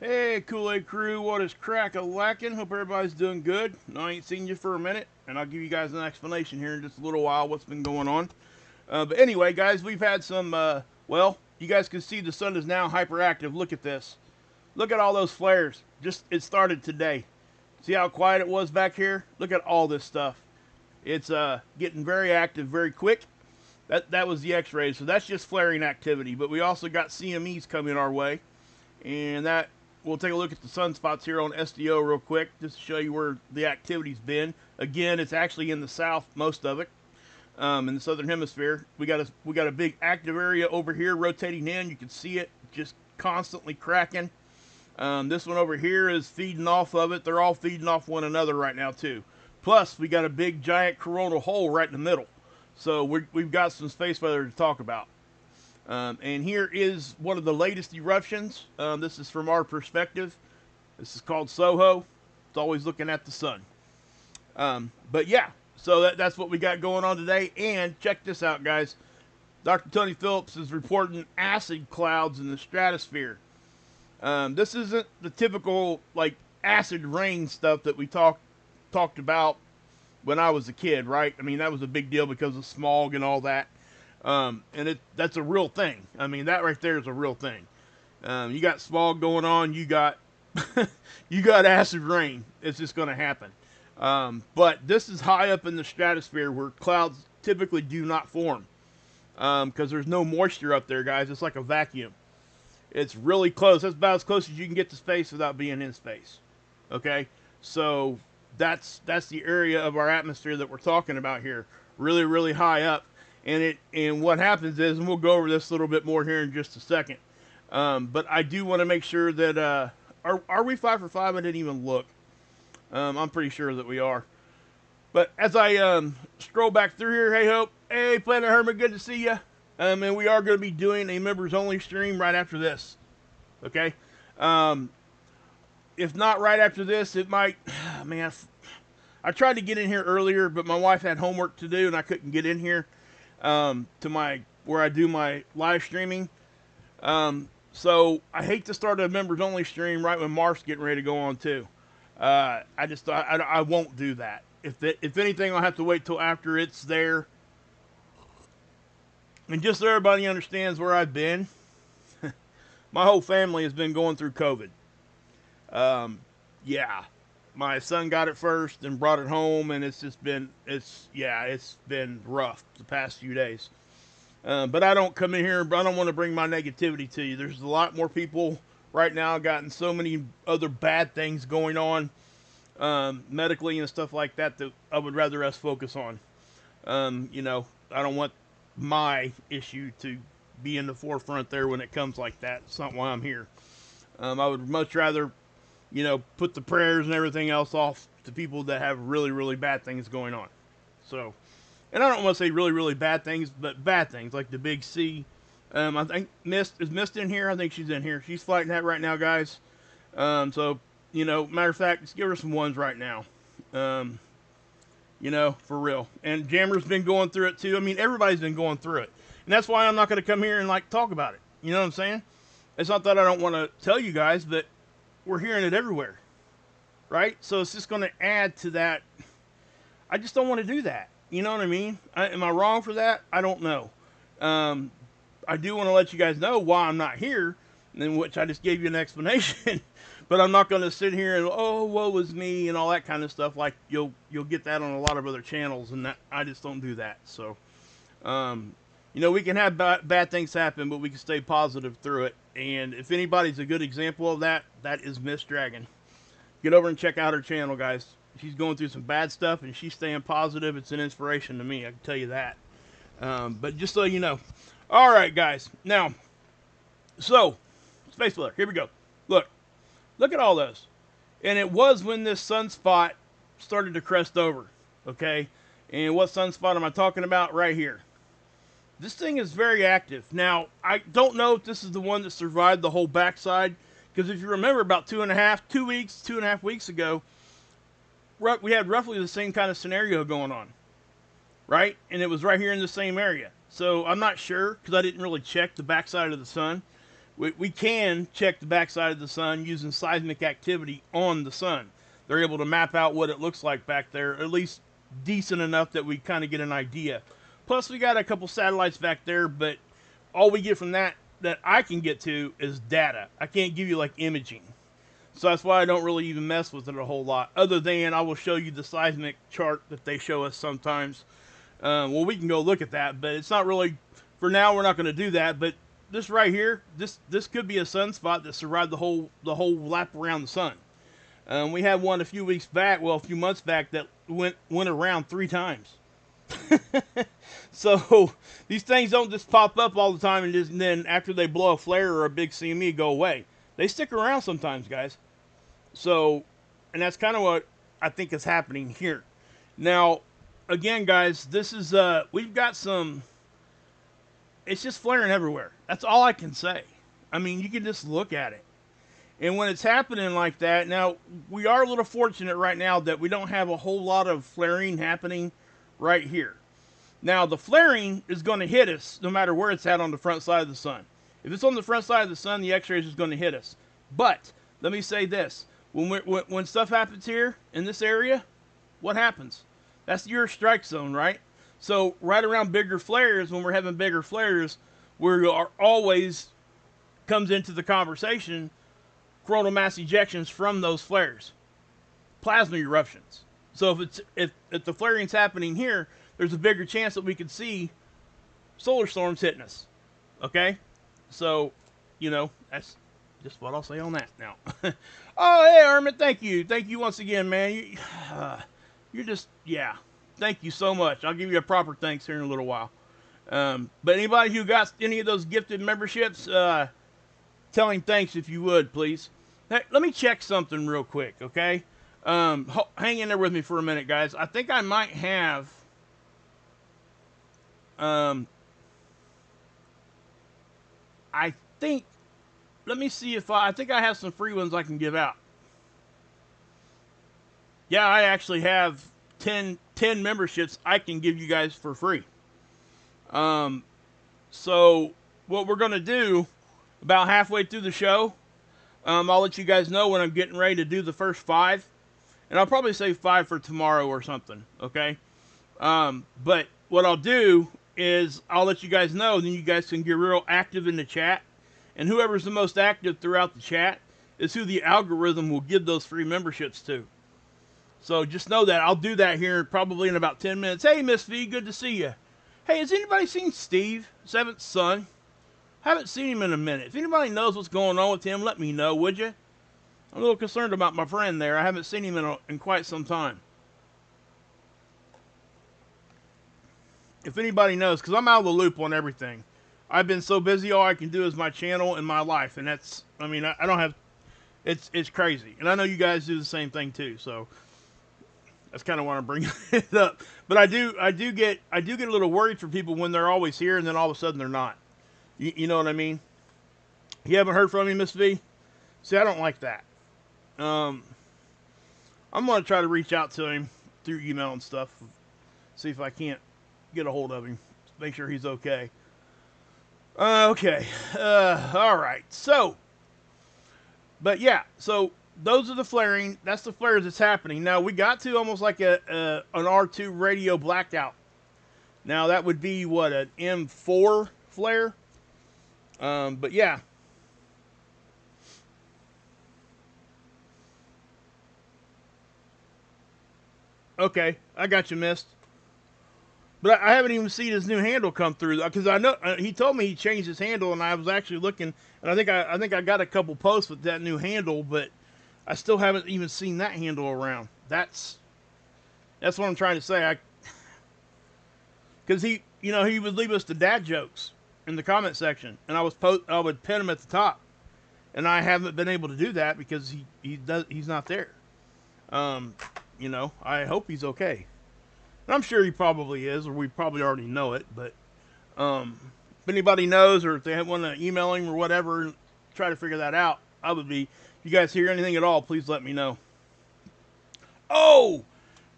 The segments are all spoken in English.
Hey, Kool-aid Krew, what is crack-a-lackin'? Hope everybody's doing good. No, I ain't seen you for a minute, and I'll give you guys an explanation here in just a little while what's been going on. But anyway, guys, we've had some, well, you guys can see the sun is now hyperactive. Look at this. Look at all those flares. It started today. See how quiet it was back here? Look at all this stuff. It's getting very active very quick. That was the X-rays, so that's just flaring activity. But we also got CMEs coming our way, and that we'll take a look at the sunspots here on SDO real quick, just to show you where the activity's been. Again, it's actually in the south, most of it, in the southern hemisphere. We got a big active area over here rotating in. You can see it just constantly cracking. This one over here is feeding off of it. They're all feeding off one another right now too. Plus, we got a big giant coronal hole right in the middle. So we've got some space weather to talk about. And here is one of the latest eruptions. This is from our perspective. This is called Soho. It's always looking at the sun. But yeah, so that's what we got going on today. And check this out, guys. Dr. Tony Phillips is reporting acid clouds in the stratosphere. This isn't the typical like acid rain stuff that we talked about when I was a kid, right? I mean, that was a big deal because of smog and all that. And that's a real thing. I mean, that right there is a real thing. You got smog going on. You got you got acid rain. It's just going to happen. But this is high up in the stratosphere where clouds typically do not form because there's no moisture up there, guys. It's like a vacuum. It's really close. That's about as close as you can get to space without being in space. Okay, so that's the area of our atmosphere that we're talking about here. Really, really high up. And what happens is, and we'll go over this a little bit more here in just a second. But I do want to make sure that are we 5 for 5? I didn't even look. I'm pretty sure that we are. But as I scroll back through here, hey Hope, hey Planet Hermit, good to see you. And we are going to be doing a members only stream right after this. Okay. If not right after this, it might. Man, I tried to get in here earlier, but my wife had homework to do, and I couldn't get in here. To where I do my live streaming. So I hate to start a members only stream right when Mark's getting ready to go on too. I just thought I won't do that. If anything, I'll have to wait till after it's there. And just so everybody understands where I've been, my whole family has been going through COVID. Yeah. My son got it first and brought it home, and it's been rough the past few days. But I don't come in here, I don't want to bring my negativity to you. There's a lot more people right now gotten so many other bad things going on, medically and stuff like that I would rather us focus on. I don't want my issue to be in the forefront there when it comes like that. It's not why I'm here. I would much rather put the prayers and everything else off to people that have really, really bad things going on. So, and I don't want to say really, really bad things, but bad things, like the big C. I think Mist in here? I think she's in here. She's fighting that right now, guys. So, matter of fact, let's give her some ones right now. For real. And Jammer's been going through it too. I mean, everybody's been going through it. And that's why I'm not going to come here and talk about it. You know what I'm saying? It's not that I don't want to tell you guys, but we're hearing it everywhere, right? So it's just going to add to that. I just don't want to do that. You know what I mean? Am I wrong for that? I don't know. I do want to let you guys know why I'm not here, in which I just gave you an explanation. But I'm not going to sit here and, oh, woe is me, and all that kind of stuff. Like you'll get that on a lot of other channels, and that I just don't do that. So, we can have bad things happen, but we can stay positive through it. And if anybody's a good example of that, that is Miss Dragon. Get over and check out her channel, guys. She's going through some bad stuff, and she's staying positive. It's an inspiration to me, I can tell you that. But just so you know. All right, guys. Now, so, space weather. Here we go. Look at all those. And it was when this sunspot started to crest over, okay? And what sunspot am I talking about? Right here. This thing is very active. Now, I don't know if this is the one that survived the whole backside, because if you remember about 2.5 weeks ago, we had roughly the same kind of scenario going on, right? And it was right here in the same area. So I'm not sure, because I didn't really check the backside of the sun. we can check the backside of the sun using seismic activity on the sun. They're able to map out what it looks like back there, at least decent enough that we kind of get an idea. Plus, we got a couple satellites back there, but all we get from that I can get to is data. I can't give you like imaging. So that's why I don't really even mess with it a whole lot. Other than I will show you the seismic chart that they show us sometimes. Well, we can go look at that, but it's not really, for now we're not going to do that. But this right here, this could be a sunspot that survived the whole lap around the sun. We had one a few weeks back, well, a few months back, that went around 3 times. So these things don't just pop up all the time and then after they blow a flare or a big CME go away. They stick around sometimes, guys. So, and that's kind of what I think is happening here. Now, again, guys, this is, we've got some, it's just flaring everywhere. That's all I can say. I mean, you can just look at it. And when it's happening like that, now, we are a little fortunate right now that we don't have a whole lot of flaring happening right here. Now, the flaring is going to hit us no matter where it's at on the front side of the sun. If it's on the front side of the sun, the X-rays is going to hit us. But, let me say this. When stuff happens here, in this area, what happens? That's your strike zone, right? So, right around bigger flares, when we're having bigger flares, we are always comes into the conversation coronal mass ejections from those flares. Plasma eruptions. So, if the flaring's happening here, there's a bigger chance that we could see solar storms hitting us. Okay? So, you know, that's just what I'll say on that now. Oh, hey, Hermit, thank you. Thank you once again, man. You're just, yeah. Thank you so much. I'll give you a proper thanks here in a little while. But anybody who got any of those gifted memberships, tell him thanks if you would, please. Hey, let me check something real quick, okay? Hang in there with me for a minute, guys. I think I might have... I think, let me see if I think I have some free ones I can give out. Yeah, I actually have 10 memberships I can give you guys for free. So what we're going to do about halfway through the show, I'll let you guys know when I'm getting ready to do the first 5. And I'll probably save 5 for tomorrow or something, okay? But what I'll do is I'll let you guys know, then you guys can get real active in the chat. And whoever's the most active throughout the chat is who the algorithm will give those free memberships to. So just know that. I'll do that here probably in about 10 minutes. Hey, Miss V, good to see you. Hey, has anybody seen Steve, 7th son? Haven't seen him in a minute. If anybody knows what's going on with him, let me know, would you? I'm a little concerned about my friend there. I haven't seen him in quite some time. If anybody knows, because I'm out of the loop on everything. I've been so busy, all I can do is my channel and my life. And that's, I mean, I don't have, it's crazy. And I know you guys do the same thing too, so that's kind of why I'm bringing it up. But I do get a little worried for people when they're always here and then all of a sudden they're not. You know what I mean? You haven't heard from me, Miss V? See, I don't like that. I'm going to try to reach out to him through email and stuff. See if I can't get a hold of him. Make sure he's okay. Okay. All right. So, but yeah. So those are the flaring. That's the flares that's happening. Now we got to almost like an R2 radio blackout. Now that would be what, an M4 flare. But yeah. Okay, I got you, Mist. But I haven't even seen his new handle come through, because I know he told me he changed his handle, and I was actually looking, and I think I got a couple posts with that new handle, but I still haven't even seen that handle around. That's what I'm trying to say. Because he would leave us the dad jokes in the comment section, and I would pin them at the top, and I haven't been able to do that because he's not there. I hope he's okay. And I'm sure he probably is, or we probably already know it, but if anybody knows, or if they want to email him or whatever and try to figure that out, I would be. If you guys hear anything at all, please let me know. Oh,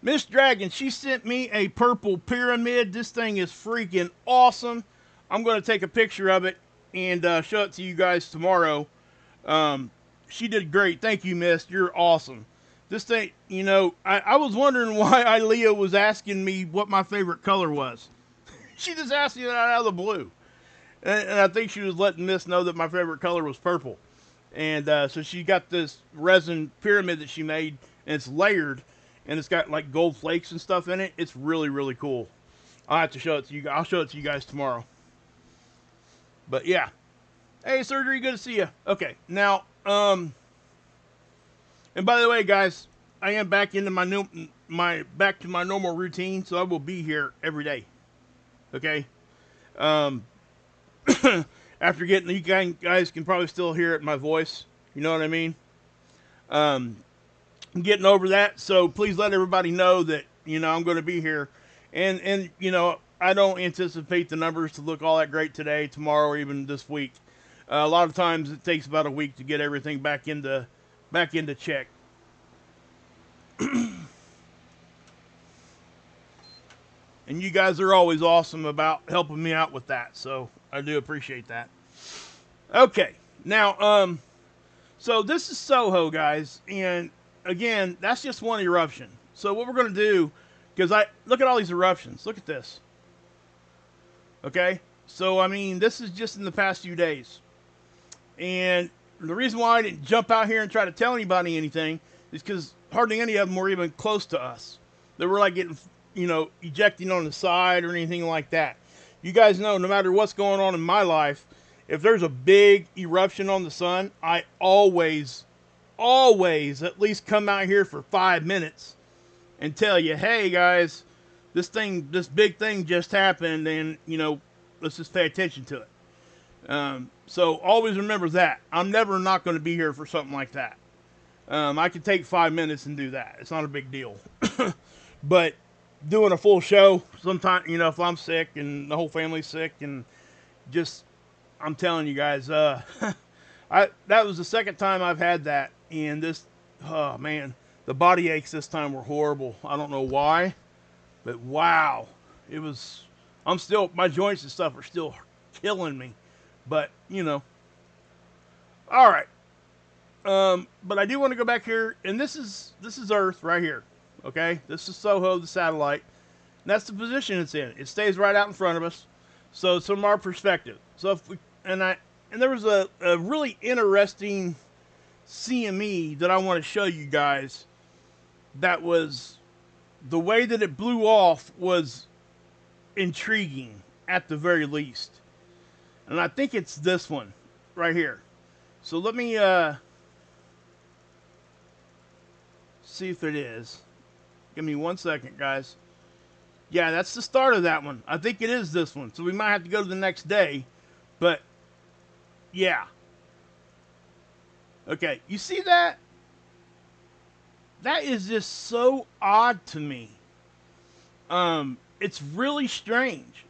Miss Dragon, she sent me a purple pyramid. This thing is freaking awesome. I'm going to take a picture of it and show it to you guys tomorrow. She did great. Thank you, Miss. You're awesome. This thing, you know, I was wondering why Ilea was asking me what my favorite color was. She just asked me that out of the blue. And I think she was letting Miss know that my favorite color was purple. And so she got this resin pyramid that she made, and it's layered, and it's got like gold flakes and stuff in it. It's really, really cool. I'll have to show it to you. I'll show it to you guys tomorrow. But yeah. Hey, Surgery, good to see you. Okay, now, and by the way, guys, I am back into back to my normal routine, so I will be here every day. Okay. After getting, you guys can probably still hear it in my voice. You know what I mean? I'm getting over that, so please let everybody know that, you know, I'm going to be here. And you know, I don't anticipate the numbers to look all that great today, tomorrow, or even this week. A lot of times it takes about a week to get everything back into check. And you guys are always awesome about helping me out with that, so I do appreciate that. Okay, now, so this is Soho, guys, and again, that's just one eruption. So what we're going to do, because look at all these eruptions. Look at this. Okay, so I mean, this is just in the past few days. And the reason why I didn't jump out here and try to tell anybody anything is because hardly any of them were even close to us. They were like getting, you know, ejecting on the side or anything like that. You guys know, no matter what's going on in my life, if there's a big eruption on the sun, I always at least come out here for 5 minutes and tell you, hey guys, this big thing just happened, and you know, let's just pay attention to it. So always remember that. I'm never not going to be here for something like that. I can take 5 minutes and do that. It's not a big deal. But doing a full show, sometimes, you know, if I'm sick and the whole family's sick, and just, I'm telling you guys, that was the second time I've had that, and this, oh man, the body aches this time were horrible. I don't know why, but wow, it was, my joints and stuff are still killing me, but, you know, all right. But I do want to go back here, and this is Earth right here, okay? This is Soho, the satellite, and that's the position it's in. It stays right out in front of us, so it's from our perspective. So if we, and there was a really interesting CME that I want to show you guys. That was, the way that it blew off was intriguing at the very least. And I think it's this one right here. So let me see if it is. Give me 1 second, guys. Yeah, that's the start of that one. I think it is this one. So we might have to go to the next day. But, yeah. Okay, you see that? That is just so odd to me. It's really strange.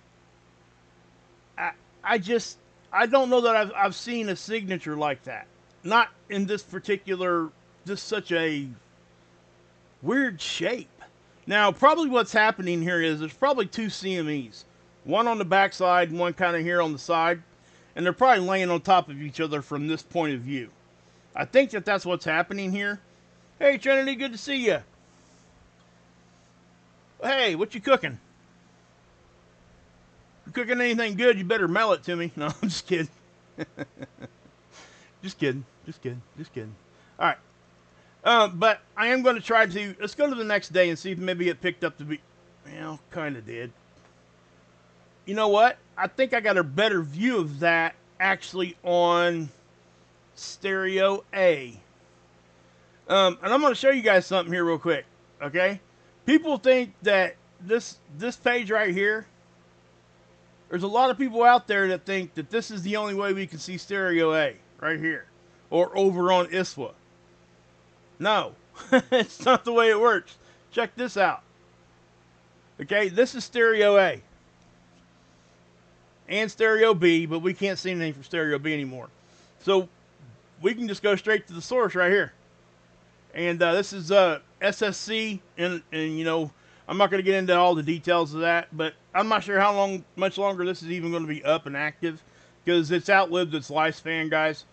I don't know that I've seen a signature like that. Not in this particular, just such a weird shape. Now, probably what's happening here is there's probably two CMEs. One on the backside and one kind of here on the side. And they're probably laying on top of each other from this point of view. I think that that's what's happening here. Hey, Trinity, good to see you. Hey, what you cooking? If you're cooking anything good, you better mail it to me. No, I'm just kidding. Just kidding. All right. But I am going to try to, let's go to the next day and see if maybe it picked up to be, well, kind of did. You know what? I think I got a better view of that actually on stereo A. And I'm going to show you guys something here real quick, okay? People think that this page right here, there's a lot of people out there that think that this is the only way we can see stereo A, right here, or over on ISWA. No, it's not the way it works. Check this out. Okay, this is stereo A and stereo B, but we can't see anything from stereo B anymore. So we can just go straight to the source right here. And this is SSC, and you know, I'm not going to get into all the details of that, but I'm not sure how much longer this is even going to be up and active, because it's outlived its lifespan, guys.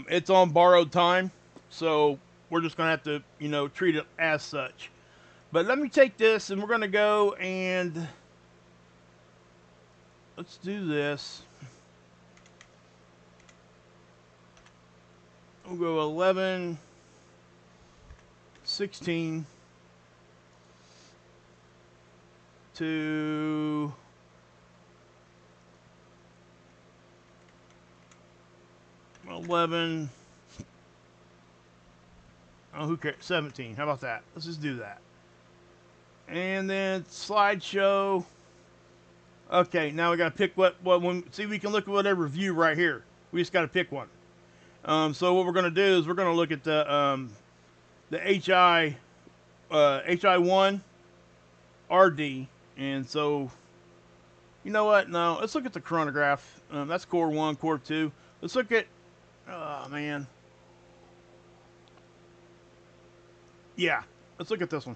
It's on borrowed time, so we're just gonna have to, you know, treat it as such. But let me take this, and we're gonna go and let's do this. We'll go 11, 16 to 11. Oh, who cares? 17. How about that? Let's just do that. And then slideshow. Okay, now we got to pick what one. See, we can look at whatever view right here. We just got to pick one. So what we're going to do is we're going to look at the HI1 RD. And so, you know what? No, let's look at the chronograph. That's core 1, core 2. Let's look at, oh man. Yeah, let's look at this one.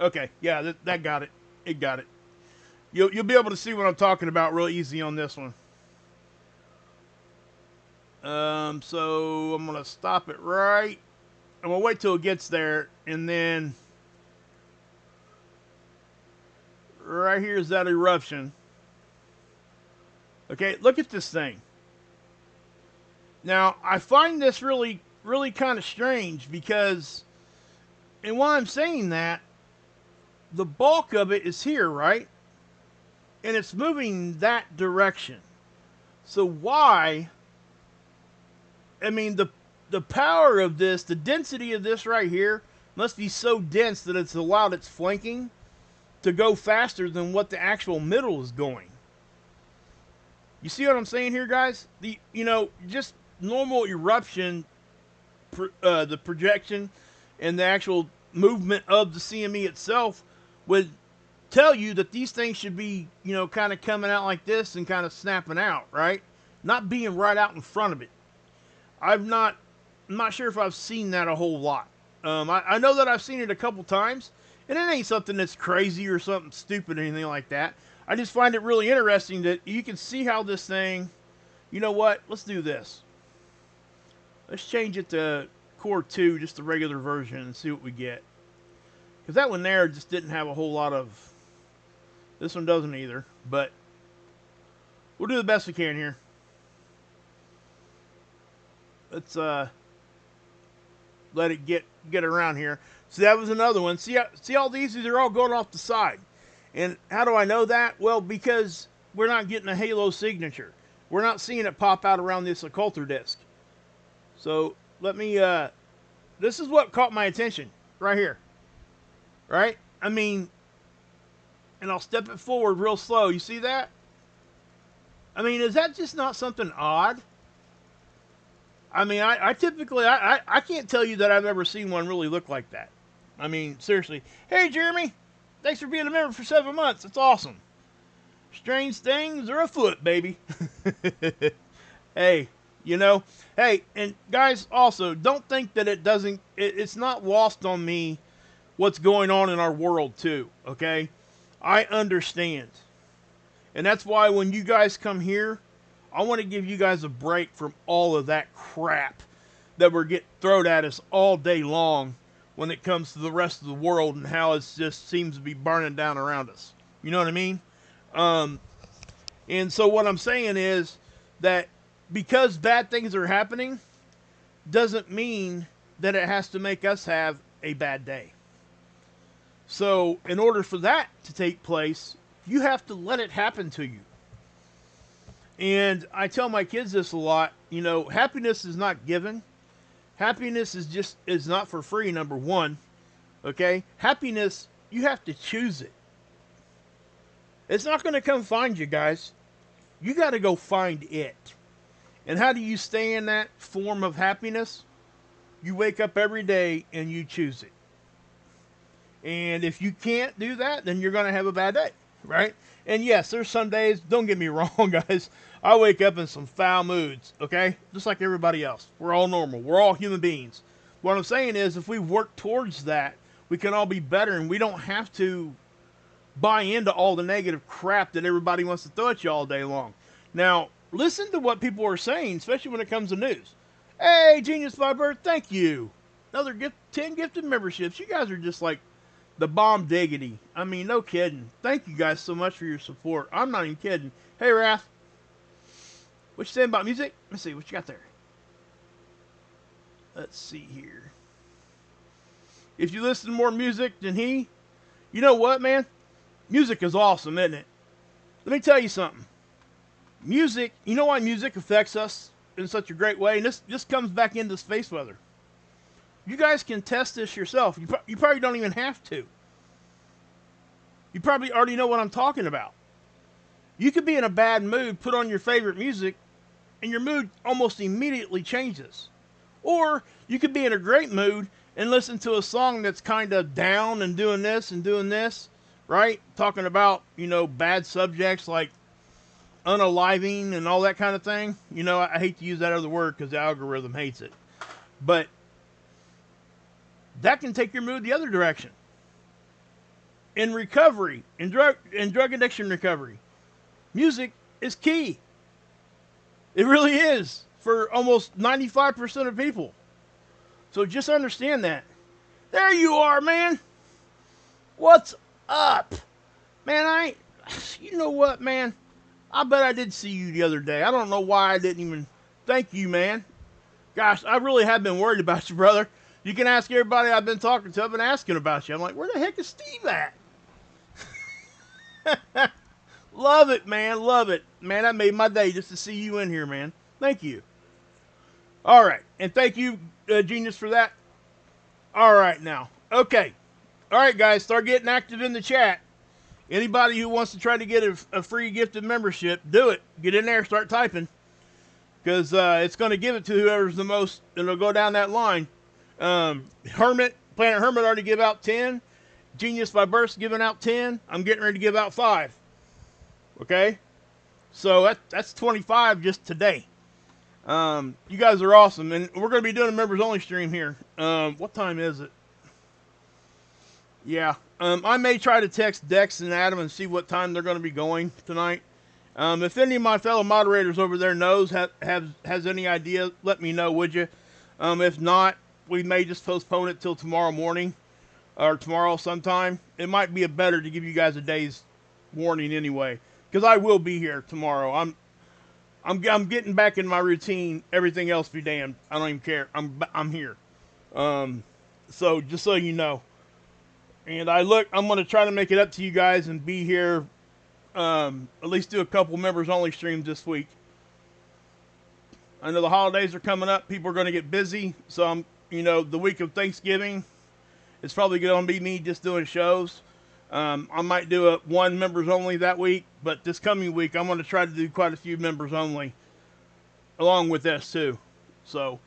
Okay, yeah, that got it. It got it. You'll be able to see what I'm talking about real easy on this one. So I'm gonna stop it right. I'm gonna wait till it gets there, and then right here is that eruption. Okay, look at this thing. Now I find this really kind of strange because, and why I'm saying that, the bulk of it is here, right? And it's moving that direction. So why? I mean, the power of this, the density of this right here must be so dense that it's allowed its flanking to go faster than what the actual middle is going. You see what I'm saying here, guys? Just normal eruption, the projection and the actual movement of the CME itself would tell you that these things should be, kind of coming out like this and kind of snapping out, right? Not being right out in front of it. I'm not sure if I've seen that a whole lot. I know that I've seen it a couple times, and it ain't something that's crazy or something stupid or anything like that. I just find it really interesting that you can see how this thing, you know what? Let's do this. Let's change it to Core 2, just the regular version, and see what we get. Because that one there just didn't have a whole lot of... This one doesn't either, but we'll do the best we can here. Let's let it get around here. So that was another one. See all these are all going off the side. And how do I know that? Well, because we're not getting a halo signature. We're not seeing it pop out around this occulter disc. So let me, this is what caught my attention right here. Right? I mean, and I'll step it forward real slow. You see that? I mean, is that just not something odd? I mean, I typically, I can't tell you that I've ever seen one really look like that. I mean, seriously. Hey, Jeremy. Thanks for being a member for 7 months. That's awesome. Strange things are afoot, baby. Hey, Hey, and guys, also, don't think that it's not lost on me what's going on in our world, too, okay? I understand. And that's why when you guys come here, I want to give you guys a break from all of that crap that we're getting thrown at us all day long when it comes to the rest of the world and how it just seems to be burning down around us. You know what I mean? And so what I'm saying is that because bad things are happening doesn't mean that it has to make us have a bad day. So in order for that to take place, you have to let it happen to you. And I tell my kids this a lot, happiness is not given. Happiness is not for free, number one. Okay? Happiness, you have to choose it. It's not going to come find you, guys. You got to go find it. And how do you stay in that form of happiness? You wake up every day and you choose it. And if you can't do that, then you're going to have a bad day, right? And yes, there's some days, don't get me wrong, guys, I wake up in some foul moods, okay? Just like everybody else. We're all normal. We're all human beings. What I'm saying is, if we work towards that, we can all be better, and we don't have to buy into all the negative crap that everybody wants to throw at you all day long. Now, listen to what people are saying, especially when it comes to news. Hey, Genius Fiber, thank you. Another 10 gifted memberships. You guys are just like the bomb diggity. I mean, no kidding. Thank you guys so much for your support. I'm not even kidding. Hey, Raph. What you saying about music? Let's see, what you got there? Let's see here. If you listen to more music than he, you know what, man? Music is awesome, isn't it? Let me tell you something. Music, you know why music affects us in such a great way? And this comes back into space weather. You guys can test this yourself. You probably don't even have to. You probably already know what I'm talking about. You could be in a bad mood, put on your favorite music, and your mood almost immediately changes. Or you could be in a great mood and listen to a song that's kind of down and doing this, right? Talking about, you know, bad subjects like unaliving and all that kind of thing. You know, I hate to use that other word because the algorithm hates it. But that can take your mood the other direction. In recovery, in drug addiction recovery, music is key. It really is for almost 95% of people. So just understand that. There you are, man. What's up? Man, you know what, man? I bet I did see you the other day. I don't know why I didn't even thank you, man. Gosh, I really have been worried about you, brother. You can ask everybody I've been talking to. I've been asking about you. I'm like, where the heck is Steve at? Love it, man. Love it. Man, that made my day just to see you in here, man. Thank you. All right. And thank you, Genius, for that. All right, now. Okay. All right, guys. Start getting active in the chat. Anybody who wants to try to get a free gifted membership, do it. Get in there. Start typing. Because it's going to give it to whoever's the most. It'll go down that line. Planet Hermit already give out 10. Genius by Burst giving out 10. I'm getting ready to give out 5. Okay? So that's 25 just today. You guys are awesome. And we're going to be doing a members only stream here. What time is it? Yeah. I may try to text Dex and Adam and see what time they're going to be going tonight. If any of my fellow moderators over there knows, has any idea, let me know, would you? If not, we may just postpone it till tomorrow morning or tomorrow sometime. It might be better to give you guys a day's warning anyway, because I will be here tomorrow. I'm getting back in my routine. Everything else be damned. I don't even care. I'm here. So just so you know. And I'm going to try to make it up to you guys and be here. At least do a couple members only streams this week. I know the holidays are coming up. People are going to get busy. So the week of Thanksgiving, it's probably going to be me just doing shows. I might do one members only that week, but this coming week I'm going to try to do quite a few members only, along with this too. So,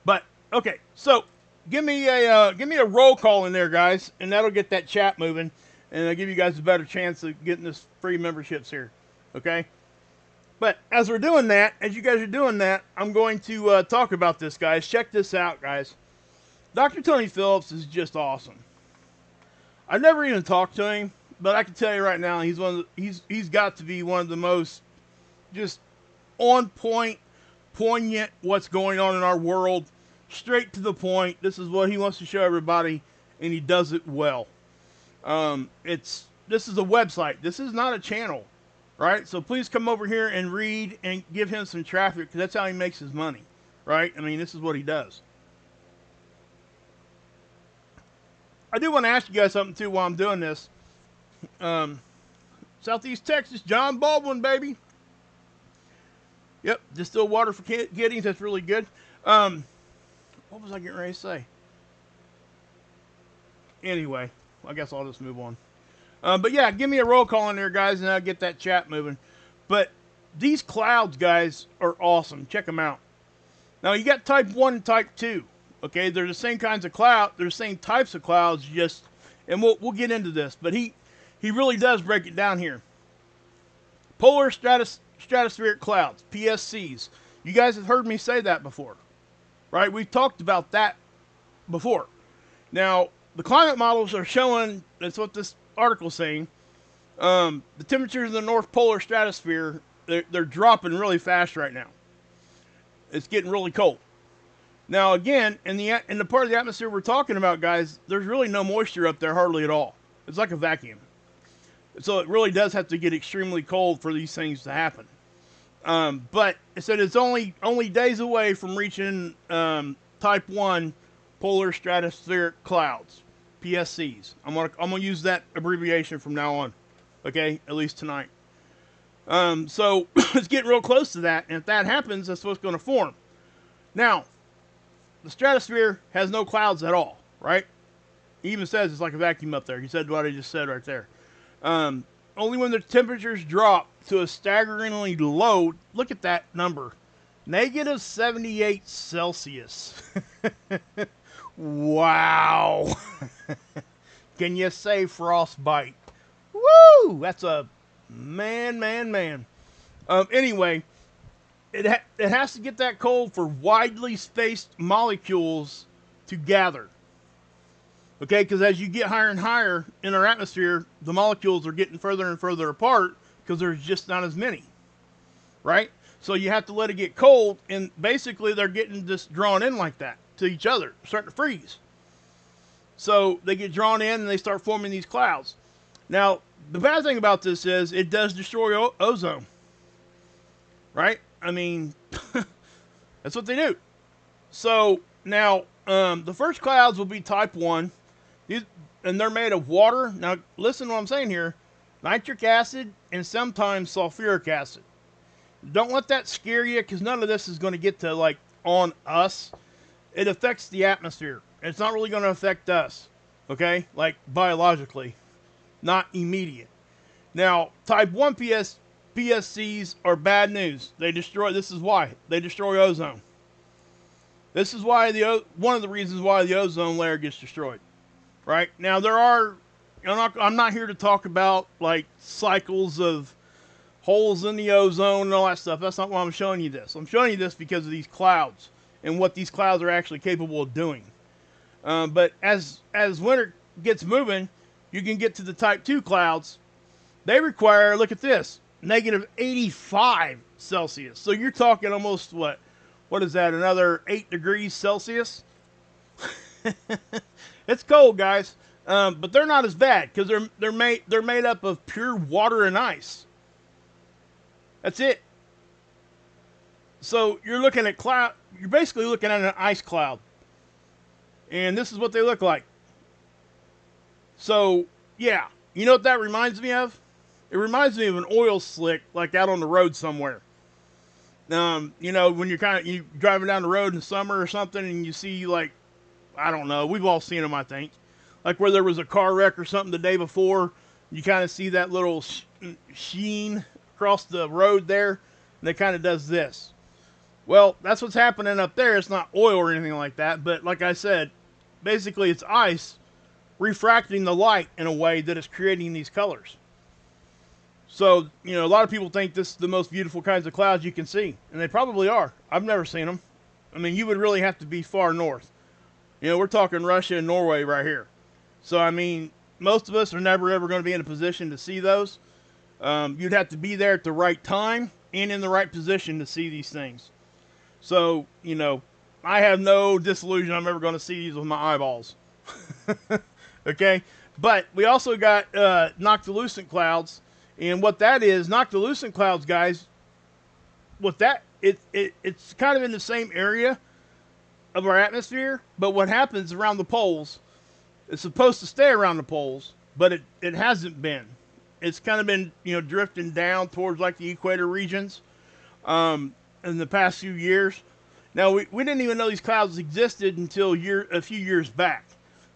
but okay, so give me a roll call in there, guys, and that'll get that chat moving, and I'll give you guys a better chance of getting this free memberships here. Okay. But as you guys are doing that, I'm going to talk about this, guys. Check this out, guys. Dr. Tony Phillips is just awesome. I've never even talked to him, but I can tell you right now, he's got to be one of the most just on point, poignant what's going on in our world, straight to the point. This is what he wants to show everybody, and he does it well. This is a website. This is not a channel. Right? So please come over here and read and give him some traffic, because that's how he makes his money. Right? I mean, this is what he does. I do want to ask you guys something, too, while I'm doing this. Southeast Texas, John Baldwin, baby. Yep, distilled water for kiddies. That's really good. What was I getting ready to say? Anyway, I guess I'll just move on. But yeah, give me a roll call in there, guys, and I'll get that chat moving. But these clouds, guys, are awesome. Check them out. Now, you got type 1 and type 2. Okay, they're the same kinds of cloud. They're the same types of clouds, and we'll get into this. But he really does break it down here. Polar stratospheric clouds, PSCs. You guys have heard me say that before, right? We've talked about that before. Now, the climate models are showing, that's what this article saying the temperatures in the North Polar stratosphere, they're dropping really fast right now. It's getting really cold. Now again, in the part of the atmosphere we're talking about, guys, there's really no moisture up there hardly at all. It's like a vacuum. So it really does have to get extremely cold for these things to happen. But it said it's only days away from reaching Type 1 Polar Stratospheric Clouds, PSCs. I'm gonna use that abbreviation from now on. Okay, at least tonight. So it's getting real close to that, and if that happens, that's what's going to form. Now, the stratosphere has no clouds at all, right? He even says it's like a vacuum up there. He said what I just said right there. Only when the temperatures drop to a staggeringly low, look at that number, negative 78 Celsius. Wow. Can you say frostbite? Woo! That's a man. Anyway, it has to get that cold for widely spaced molecules to gather. Okay, because as you get higher and higher in our atmosphere, the molecules are getting further and further apart because there's just not as many, right? So you have to let it get cold, and basically they're getting just drawn in like that to each other, starting to freeze. So they get drawn in and they start forming these clouds. Now, the bad thing about this is it does destroy ozone, right? I mean, that's what they do. So now the first clouds will be Type 1. And they're made of water. Now, listen to what I'm saying here. Nitric acid and sometimes sulfuric acid. Don't let that scare you, because none of this is going to get to, like, on us. It affects the atmosphere. It's not really going to affect us, okay? Like, biologically. Not immediate. Now, Type 1 PSCs are bad news. They destroy, this is why. They destroy ozone. This is why one of the reasons why the ozone layer gets destroyed. Right? Now, there are, I'm not here to talk about, like, cycles of holes in the ozone and all that stuff. That's not why I'm showing you this. I'm showing you this because of these clouds and what these clouds are actually capable of doing. But as winter gets moving, you can get to the Type 2 clouds. They require, look at this, negative 85 Celsius. So you're talking almost, what is that, another 8 degrees Celsius? It's cold, guys, but they're not as bad because they're made up of pure water and ice. That's it. So you're looking at cloud. You're basically looking at an ice cloud, and this is what they look like. So yeah, you know what that reminds me of? It reminds me of an oil slick, like out on the road somewhere. You know, when you're driving down the road in the summer or something, and you see, like, I don't know, we've all seen them, I think. Like where there was a car wreck or something the day before, you kind of see that little sheen across the road there, and it kind of does this. Well, that's what's happening up there. It's not oil or anything like that, but like I said, basically it's ice refracting the light in a way that is creating these colors. So, you know, a lot of people think this is the most beautiful kinds of clouds you can see, and they probably are. I've never seen them. I mean, you would really have to be far north. You know, we're talking Russia and Norway right here. So, I mean, most of us are never ever going to be in a position to see those. You'd have to be there at the right time and in the right position to see these things. So, you know, I have no disillusion I'm ever going to see these with my eyeballs. Okay? But we also got noctilucent clouds. And what that is, noctilucent clouds, guys, it's kind of in the same area of our atmosphere, but what happens around the poles, it's supposed to stay around the poles, but it hasn't been. It's kind of been, you know, drifting down towards like the equator regions in the past few years. Now, we didn't even know these clouds existed until a few years back.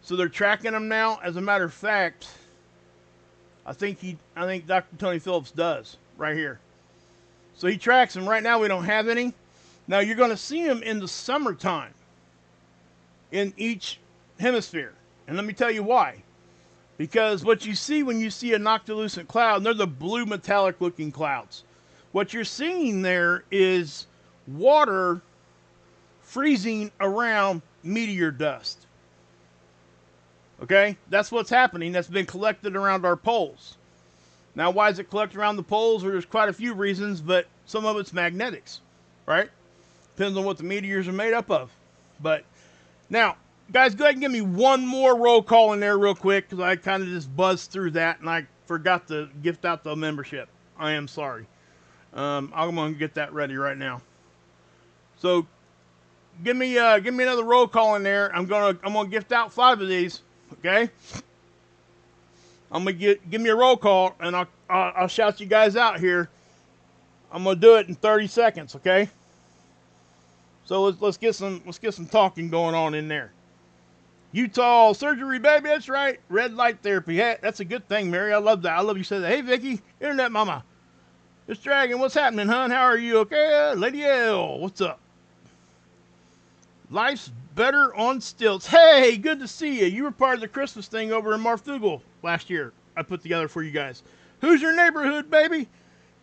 So they're tracking them now. As a matter of fact, I think Dr. Tony Phillips does right here. So he tracks them. Right now we don't have any. Now you're going to see them in the summertime in each hemisphere. And let me tell you why. Because what you see when you see a noctilucent cloud, they're the blue metallic looking clouds. What you're seeing there is water freezing around meteor dust. Okay? That's what's happening. That's been collected around our poles. Now, why is it collected around the poles? Well, there's quite a few reasons, but some of it's magnetics, right? Depends on what the meteors are made up of. But now, guys, go ahead and give me one more roll call in there real quick, because I kind of just buzzed through that, and I forgot to gift out the membership. I am sorry. I'm going to get that ready right now. So, give me another roll call in there. I'm gonna gift out 5 of these. Okay. I'm gonna give me a roll call, and I'll shout you guys out here. I'm gonna do it in 30 seconds. Okay. So let's get some talking going on in there. Utah surgery, baby. That's right. Red light therapy. Hey, that's a good thing, Mary. I love that. I love you said that. Hey, Vicky, Internet Mama. It's Dragon. What's happening, hon? How are you? Okay, Lady L. What's up? Life's better on stilts. Hey, good to see you. You were part of the Christmas thing over in Marfougal last year. I put together for you guys. Who's your neighborhood, baby?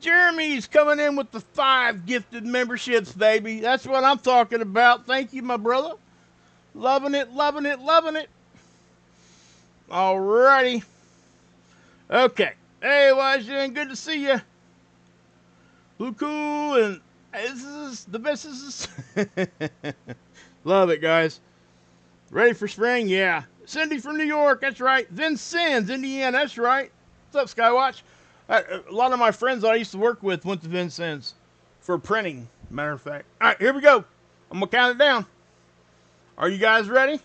Jeremy's coming in with the 5 gifted memberships, baby. That's what I'm talking about. Thank you, my brother. Loving it, loving it, loving it. Alrighty. Okay. Hey, Washington, good to see you. Blue Cool and this is the best. Love it, guys. Ready for spring? Yeah. Cindy from New York, that's right. Vincennes, Indiana, that's right. What's up, Skywatch? A lot of my friends I used to work with went to Vincennes for printing, matter of fact. All right, here we go. I'm going to count it down. Are you guys ready?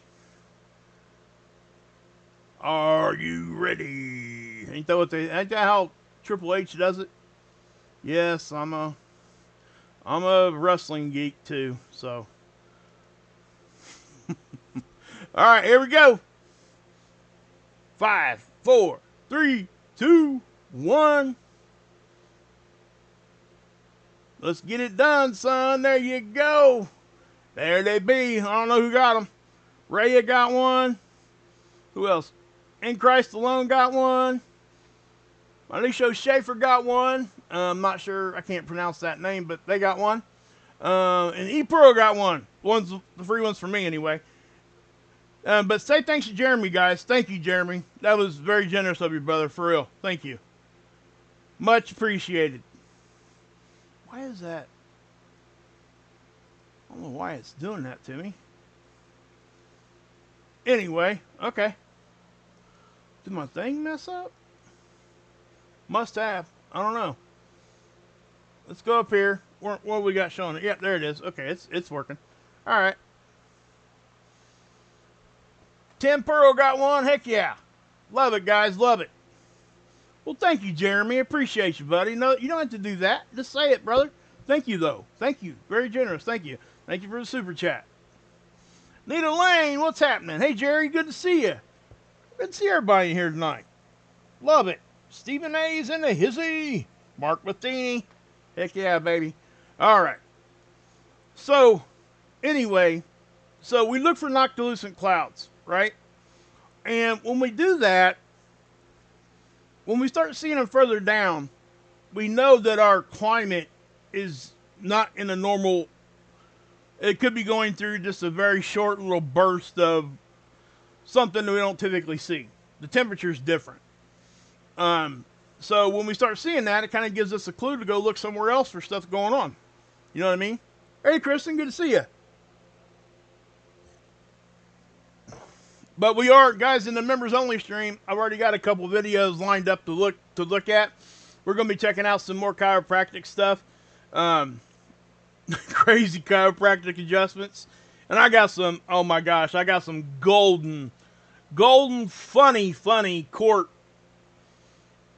Are you ready? Ain't that how Triple H does it? Yes, I'm a wrestling geek too, so. All right, here we go. 5, 4, 3, 2, 1. Let's get it done, son. There you go. There they be. I don't know who got them. Raya got one. Who else? In Christ Alone got one. Alicia Schaefer got one. I'm not sure. I can't pronounce that name, but they got one. And ePro got one. The free ones for me, anyway. But say thanks to Jeremy, guys. Thank you, Jeremy. That was very generous of you, brother. For real. Thank you. Much appreciated. Why is that? I don't know why it's doing that to me. Anyway, okay. Did my thing mess up? Must have. I don't know. Let's go up here. What we got showing it? Yep, there it is. Okay, it's working. All right. Tim Pearl got one. Heck yeah. Love it, guys. Love it. Well, thank you, Jeremy. Appreciate you, buddy. No, you don't have to do that. Just say it, brother. Thank you, though. Thank you. Very generous. Thank you. Thank you for the super chat. Nita Lane, what's happening? Hey, Jerry, good to see you. Good to see everybody here tonight. Love it. Stephen A's in the hizzy. Mark Matheny. Heck yeah, baby. All right. So, anyway, we look for noctilucent clouds, right? And when we do that, when we start seeing them further down, we know that our climate is not in a normal. It could be going through just a very short little burst of something that we don't typically see. The temperature's different. So when we start seeing that, it kind of gives us a clue to go look somewhere else for stuff going on. You know what I mean? Hey, Kristen, good to see you. But we are, guys, in the members only stream. I've already got a couple videos lined up to look at. We're going to be checking out some more chiropractic stuff. Crazy chiropractic adjustments. And I got some, oh my gosh, I got some golden, funny court,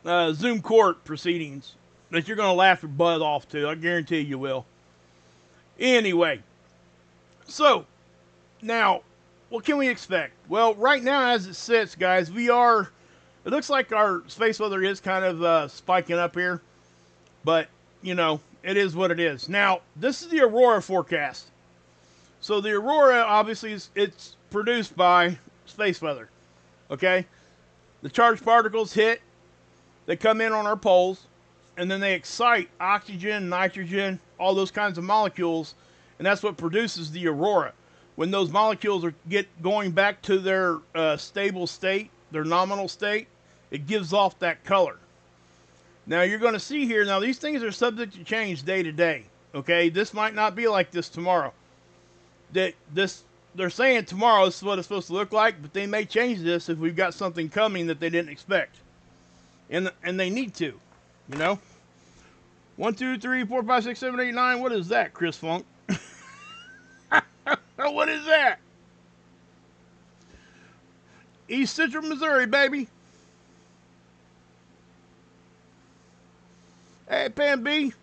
Zoom court proceedings that you're going to laugh your butt off to. I guarantee you will. Anyway, so now, what can we expect? Well, right now as it sits, guys, it looks like our space weather is kind of spiking up here. But, you know, it is what it is. Now, this is the Aurora forecast. So the Aurora, obviously, it's produced by space weather. Okay? The charged particles hit. They come in on our poles. And then they excite oxygen, nitrogen, all those kinds of molecules. And that's what produces the Aurora. when those molecules get going back to their stable state, their nominal state, it gives off that color. Now you're going to see here, now these things are subject to change day to day. Okay, this might not be like this tomorrow. They're saying tomorrow this is what it's supposed to look like, but they may change this if we've got something coming that they didn't expect. And they need to, you know. 1, 2, 3, 4, 5, 6, 7, 8, 9. What is that, Chris Funk? What is that? East Central Missouri, baby. Hey, Pam B.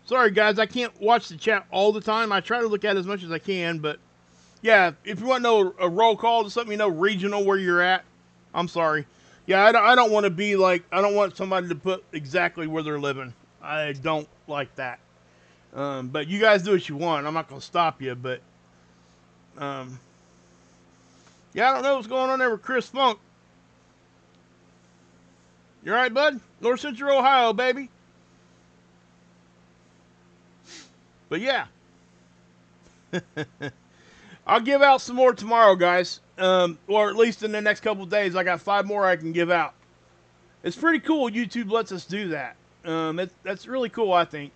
Sorry, guys, I can't watch the chat all the time. I try to look at it as much as I can, but yeah, if you want to know a roll call, just let me know regional where you're at. I'm sorry. Yeah, I don't want to be like, I don't want somebody to put exactly where they're living. I don't like that. But you guys do what you want. I'm not going to stop you, but yeah, I don't know what's going on there with Chris Funk. You all right, bud? North Central Ohio, baby. But yeah, I'll give out some more tomorrow, guys. Or at least in the next couple of days. I got 5 more I can give out. It's pretty cool YouTube lets us do that. That's really cool, I think.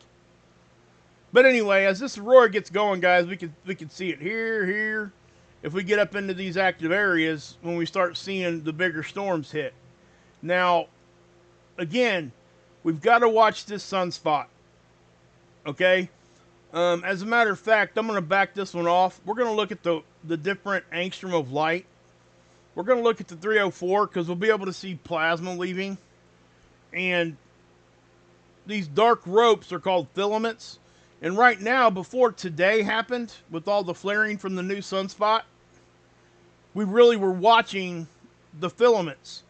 But anyway, as this Aurora gets going, guys, we can see it here. If we get up into these active areas, when we start seeing the bigger storms hit. Now, again, we've got to watch this sunspot. Okay? As a matter of fact, I'm going to back this one off. We're going to look at the different angstrom of light. We're going to look at the 304 because we'll be able to see plasma leaving. And these dark ropes are called filaments. And right now, before today happened, with all the flaring from the new sunspot, we really were watching the filaments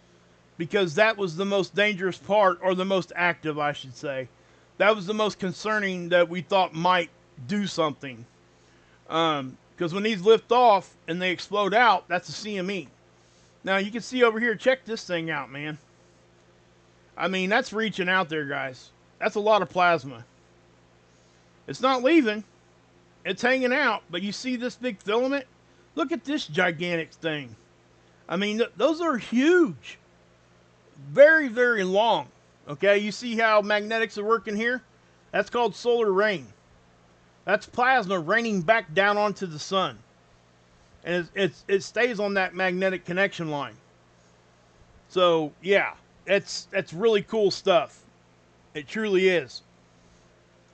because that was the most dangerous part, or the most active, I should say. That was the most concerning that we thought might do something. Because when these lift off and they explode out, that's a CME. Now, you can see over here, check this thing out, man. I mean, that's reaching out there, guys. That's a lot of plasma. It's not leaving. It's hanging out. But you see this big filament? Look at this gigantic thing. I mean, those are huge. Very, very long. Okay, you see how magnetics are working here? That's called solar rain. That's plasma raining back down onto the sun. And it stays on that magnetic connection line. So, yeah, that's really cool stuff. It truly is.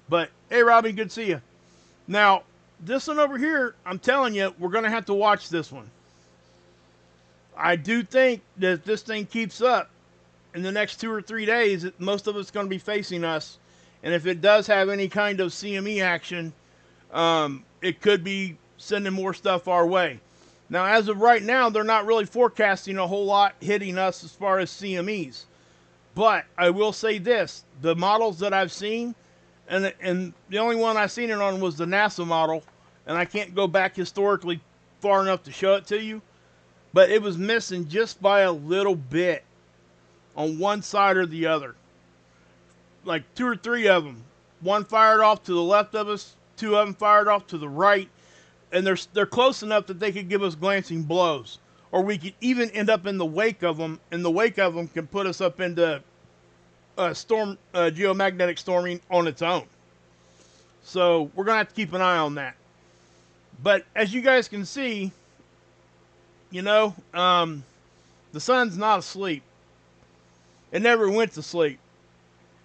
But, hey, Robbie, good to see you. Now, this one over here, I'm telling you, we're going to have to watch this one. I do think that if this thing keeps up in the next 2 or 3 days, most of it's going to be facing us. And if it does have any kind of CME action, it could be sending more stuff our way. Now, as of right now, they're not really forecasting a whole lot hitting us as far as CMEs. But I will say this, the models that I've seen, and the only one I've seen it on was the NASA model, and I can't go back historically far enough to show it to you, but it was missing just by a little bit on one side or the other. Like 2 or 3 of them. One fired off to the left of us, 2 of them fired off to the right, and they're close enough that they could give us glancing blows. Or we could even end up in the wake of them, and the wake of them can put us up into geomagnetic storming on its own. So we're going to have to keep an eye on that. But as you guys can see, you know, the sun's not asleep. It never went to sleep.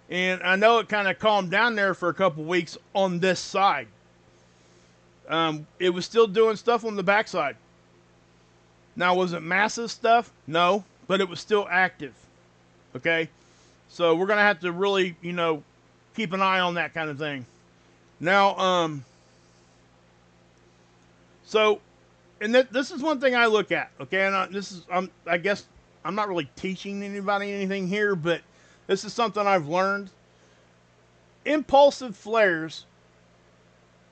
And I know it kind of calmed down there for a couple weeks on this side. It was still doing stuff on the backside. Now, was it massive stuff? No, but it was still active. Okay? So we're going to have to really, you know, keep an eye on that kind of thing. Now, so, and this is one thing I look at, okay? And I guess I'm not really teaching anybody anything here, but this is something I've learned. Impulsive flares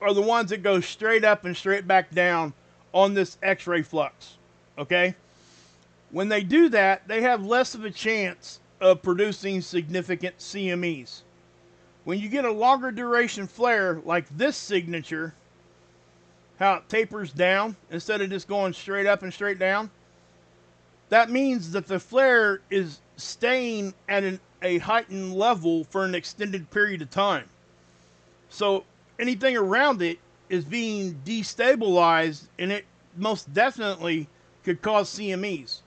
are the ones that go straight up and straight back down on this X-ray flux, okay? When they do that, they have less of a chance of producing significant CMEs. When you get a longer duration flare like this signature, how it tapers down instead of just going straight up and straight down, that means that the flare is staying at a heightened level for an extended period of time. So anything around it is being destabilized, and it most definitely could cause CMEs.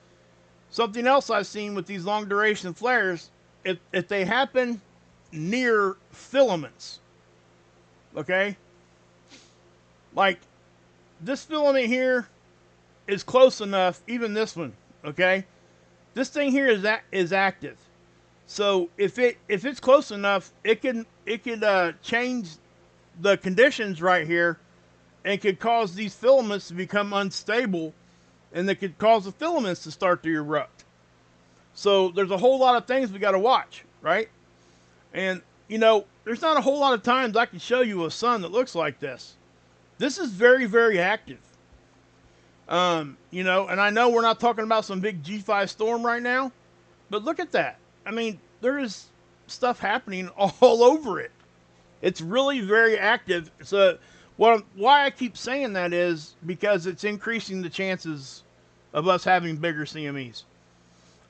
Something else I've seen with these long duration flares, if they happen near filaments, okay? Like this filament here is close enough, even this one, okay? This thing here is active. So if it's close enough, it could change the conditions right here, and could cause these filaments to become unstable, and that could cause the filaments to start to erupt. So there's a whole lot of things we got to watch, right? And you know, there's not a whole lot of times I can show you a sun that looks like this. This is very, very active. You know, and I know we're not talking about some big G5 storm right now, but look at that. I mean, there is stuff happening all over it. It's really very active. So why I keep saying that is because it's increasing the chances of us having bigger CMEs.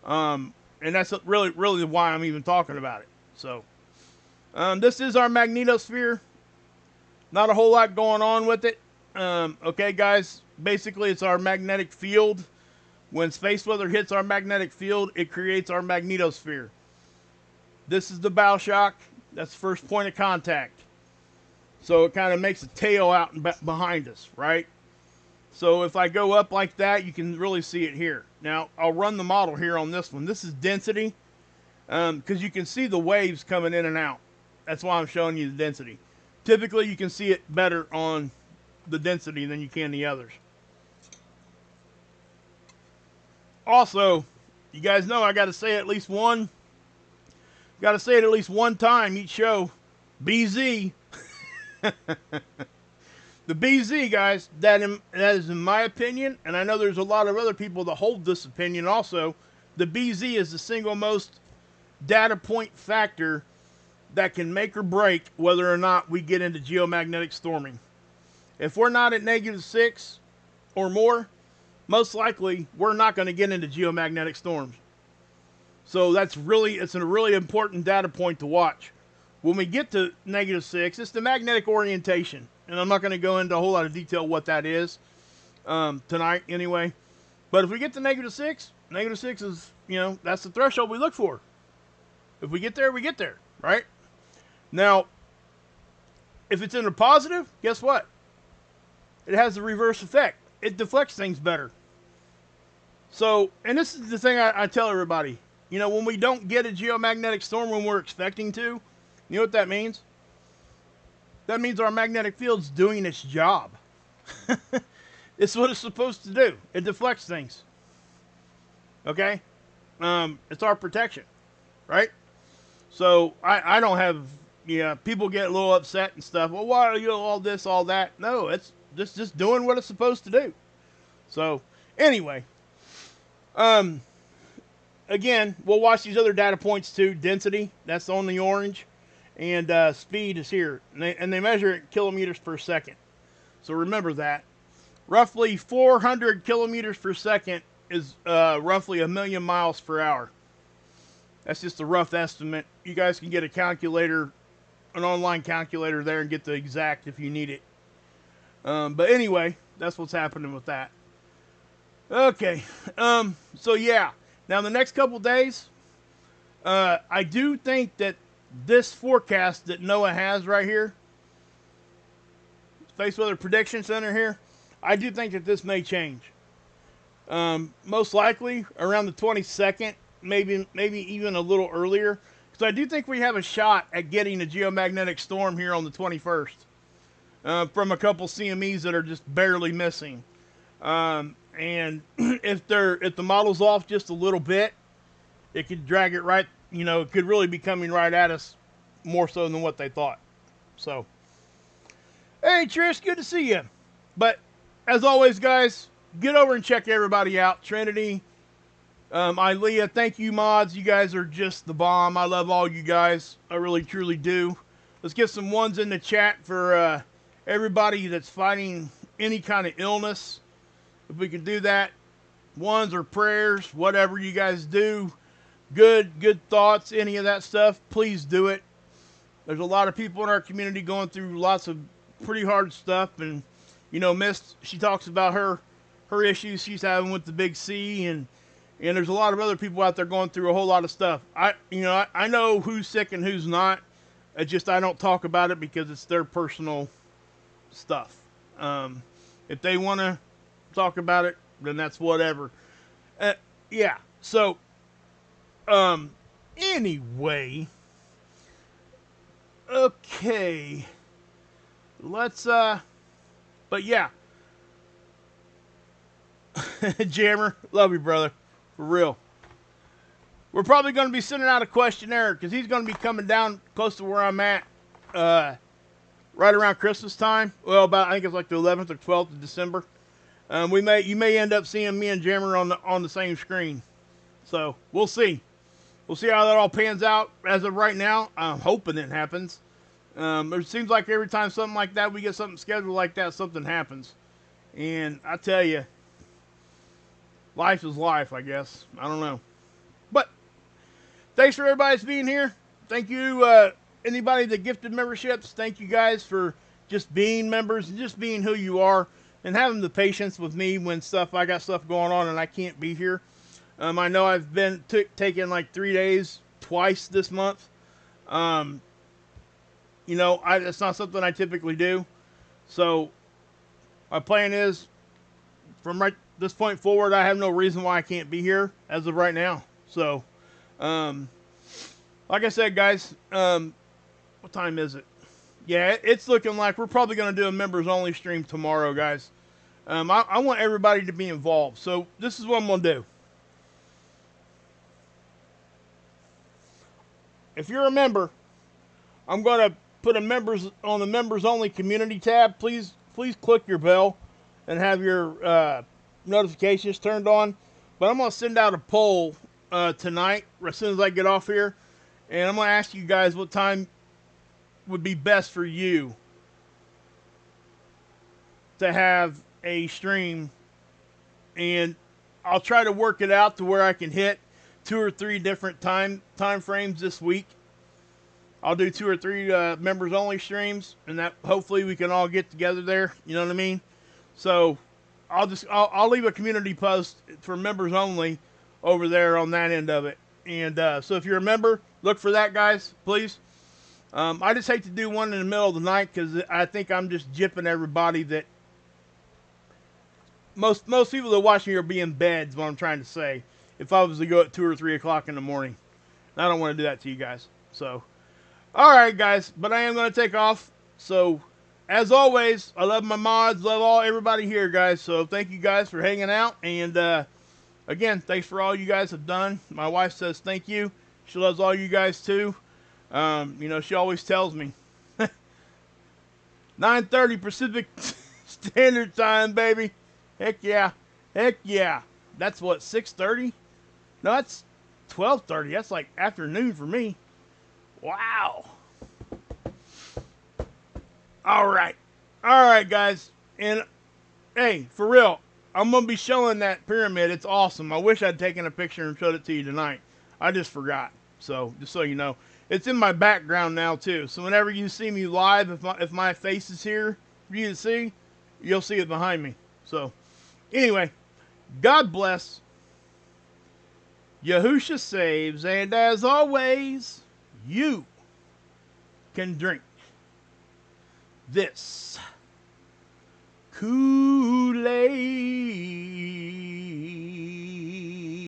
And that's really, really why I'm even talking about it. So this is our magnetosphere. Not a whole lot going on with it. Okay, guys. Basically, it's our magnetic field. When space weather hits our magnetic field, it creates our magnetosphere. This is the bow shock. That's the first point of contact. So it kind of makes a tail out and behind us, right? So if I go up like that, you can really see it here. Now, I'll run the model here on this one. This is density, because you can see the waves coming in and out. That's why I'm showing you the density. Typically, you can see it better on the density than you can the others. Also, you guys know I got to say it at least one. Got to say it at least one time each show. BZ. The BZ, guys, that is in my opinion, and I know there's a lot of other people that hold this opinion also. The BZ is the single most data point factor that can make or break whether or not we get into geomagnetic storming. If we're not at -6 or more, most likely we're not going to get into geomagnetic storms. So it's a really important data point to watch. When we get to -6, it's the magnetic orientation. And I'm not going to go into a whole lot of detail what that is tonight anyway. But if we get to -6, -6 is, you know, that's the threshold we look for. If we get there, we get there, right? Now, if it's in a positive, guess what? It has the reverse effect. It deflects things better. So, and this is the thing I tell everybody. You know, when we don't get a geomagnetic storm when we're expecting to, you know what that means? That means our magnetic field's doing its job. It's what it's supposed to do. It deflects things. Okay? It's our protection, right? So, I don't have, yeah, people get a little upset and stuff. Well, why are you all this, all that? No, it's just doing what it's supposed to do. So, anyway. Again, we'll watch these other data points too. Density, that's on the orange. And speed is here. And they measure it kilometers per second. So remember that. Roughly 400 kilometers per second is roughly 1,000,000 miles per hour. That's just a rough estimate. You guys can get a calculator, an online calculator there, and get the exact if you need it. But anyway, that's what's happening with that. Okay. So yeah. Now the next couple days, I do think that this forecast that NOAA has right here, Space Weather Prediction Center here, I do think that this may change. Most likely around the 22nd, maybe even a little earlier, because I do think we have a shot at getting a geomagnetic storm here on the 21st from a couple CMEs that are just barely missing. And if the model's off just a little bit, it could drag it right. You know, it could really be coming right at us more so than what they thought. So, hey, Trish, good to see you. But as always, guys, get over and check everybody out. Trinity, Ilea, thank you, mods. You guys are just the bomb. I love all you guys. I really, truly do. Let's get some ones in the chat for everybody that's fighting any kind of illness. If we can do that, ones or prayers, whatever you guys do, good thoughts, any of that stuff, please do it. There's a lot of people in our community going through lots of pretty hard stuff, and you know, Miss, she talks about her issues she's having with the big C, and there's a lot of other people out there going through a whole lot of stuff. I know who's sick and who's not. It's just I don't talk about it because it's their personal stuff. If they want to talk about it, then that's whatever. Yeah. So, anyway, okay. Let's but yeah. Jammer, love you, brother. For real. We're probably going to be sending out a questionnaire because he's going to be coming down close to where I'm at right around Christmas time. Well, I think it's like the 11th or 12th of December. You may end up seeing me and Jammer on the same screen. So we'll see. We'll see how that all pans out. As of right now, I'm hoping it happens. It seems like every time something like that, we get something scheduled like that, something happens. And I tell you, life is life, I guess. I don't know. But thanks for everybody's being here. Thank you, anybody that gifted memberships. Thank you guys for just being members and just being who you are and having the patience with me when I got stuff going on and I can't be here. I know I've been taking like 3 days twice this month. You know, it's not something I typically do. So my plan is from this point forward, I have no reason why I can't be here as of right now. So, like I said, guys, what time is it? Yeah, it's looking like we're probably going to do a members only stream tomorrow, guys. I want everybody to be involved. So this is what I'm going to do. If you're a member, I'm going to put on the members only community tab. Please click your bell and have your notifications turned on. But I'm going to send out a poll tonight as soon as I get off here. And I'm going to ask you guys what time would be best for you to have a stream. And I'll try to work it out to where I can hit 2 or 3 different time frames this week. I'll do 2 or 3 members only streams, and that hopefully we can all get together there. You know what I mean? So I'll leave a community post for members only over there on that end of it. And so if you're a member, look for that, guys, please. I just hate to do one in the middle of the night because I think I'm just gypping everybody that most people that watch me will be in bed is what I'm trying to say. If I was to go at 2 or 3 o'clock in the morning, and I don't want to do that to you guys. So, all right, guys, but I am going to take off. So, as always, I love my mods, love everybody here, guys. So, thank you guys for hanging out. And again, thanks for all you guys have done. My wife says thank you. She loves all you guys too. You know, she always tells me 9:30 Pacific Standard Time, baby. Heck yeah, heck yeah. That's what, 6:30? No, that's 12:30. That's like afternoon for me. Wow. All right, guys. And hey, for real, I'm gonna be showing that pyramid. It's awesome. I wish I'd taken a picture and showed it to you tonight. I just forgot. So just so you know, it's in my background now too. So whenever you see me live, if my face is here for you to see, you'll see it behind me. So anyway, God bless. Yahusha saves, and as always, you can drink this Kool-Aid.